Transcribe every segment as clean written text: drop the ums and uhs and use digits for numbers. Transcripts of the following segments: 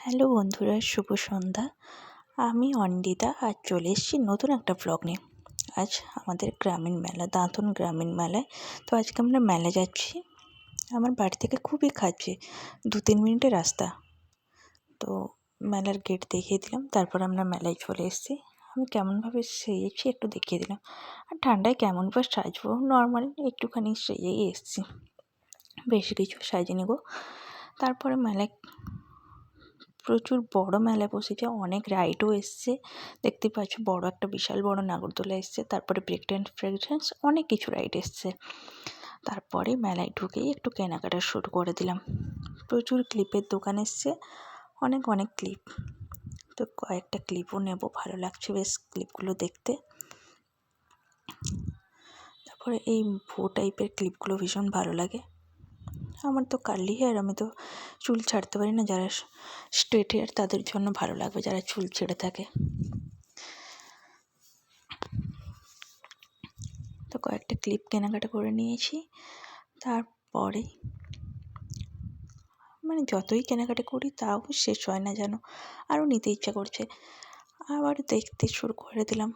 Hello বন্ধুরা, শুভ সন্ধ্যা। আমি অন্দিতা আজ চলে এসেছি নতুন একটা ব্লগ নিয়ে। আজ আমাদের গ্রামীণ মেলা, দাঁতন গ্রামীণ মেলায়। তো আজকে আমরা মেলা যাচ্ছি। আমার বাড়ি থেকে খুবই কাছে, 2-3 মিনিটের রাস্তা। তো মেলার গেট দেখিয়ে দিলাম, তারপর আমরা মেলায় চলে এসেছি। আমি কেমনভাবে সেজেছি একটু দেখিয়ে দিলাম। আর ঠান্ডায় কেমন বা সাজবো, নর্মাল একটুখানি সেজেই এসেছি, বেশি কিছু সাজিনি গো। তারপরে মেলায় প্রচুর বড় মেলা বসেছে, অনেক রাইডও এসছে, দেখতে পাচ্ছ বড় একটা বিশাল বড় নাগরদোলা এসছে, তারপরে ব্রেক ড্যান্স অনেক কিছু রাইড এসছে। তারপরে মেলায় ঢুকেই একটু কেনাকাটা শুরু করে দিলাম। প্রচুর ক্লিপের দোকান এসছে, অনেক ক্লিপ। তো কয়েকটা ক্লিপও নেব, ভালো লাগছে বেশ ক্লিপগুলো দেখতে। তারপরে এই ভো টাইপের ক্লিপগুলো ভীষণ ভালো লাগে। আমার তো কার্লি হেয়ার, আমি তো চুল ছাড়তে পারি না। যারা স্ট্রেট হেয়ার তাদের জন্য ভালো লাগবে, যারা চুল ছেড়ে থাকে। তো কয়েকটা ক্লিপ কেনাকাটা করে নিয়েছি। তারপরে যতই কেনাকাটা করি তাও শেষ হয় না যেন, আরও নিতে ইচ্ছা করছে, আবার দেখতে শুরু করে দিলাম।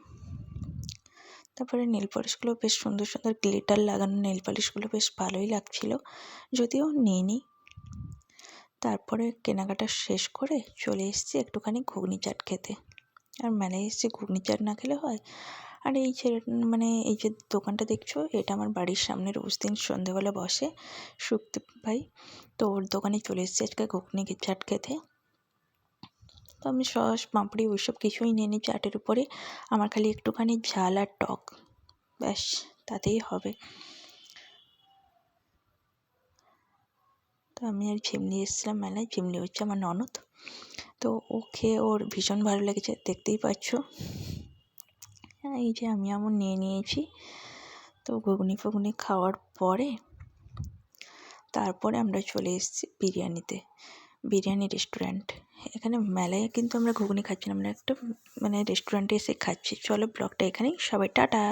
তারপরে নেল পলিশগুলো বেশ সুন্দর সুন্দর গ্লিটার লাগানো নেল পলিশগুলো বেশ ভালোই লাগছিল, যদিও নিইনি। তারপরে কেনাকাটা শেষ করে চলে এসেছি একটুখানি ঘুগনি চাট খেতে। আর মেলায় এসেছি, ঘুগনি চাট না খেলে হয়? আর এই এই যে দোকানটা দেখছো, এটা আমার বাড়ির সামনে রোজ দিন সন্ধেবেলা বসে, সুখদেব ভাই। তো ওর দোকানে চলে এসেছি আজকে ঘুগনি চাট খেতে। তো আমি সস পাঁপড়ি ওইসব কিছুই নিয়ে নিই চাটের উপরে। আমার খালি একটুখানি ঝাল আর টক, ব্যাস তাতেই হবে। তো আমি আর ঝিমলি এসেছিলাম মেলায়। ঝিমলি হচ্ছে আমার ননদ। তো ও খেয়ে ওর ভীষণ ভালো লেগেছে, দেখতেই পাচ্ছ। এই যে আমি এমন নিয়ে নিয়েছি। তো ঘুগনি ফুগনি খাওয়ার পরে তারপরে আমরা চলে এসেছি বিরিয়ানি রেস্টুরেন্ট। এখানে মেলায় কিন্তু আমরা ঘুগনি খাচ্ছি না, আমরা একটা রেস্টুরেন্টে এসে খাচ্ছি। চলো ব্লগটা এখানেই, সবাই টাটা।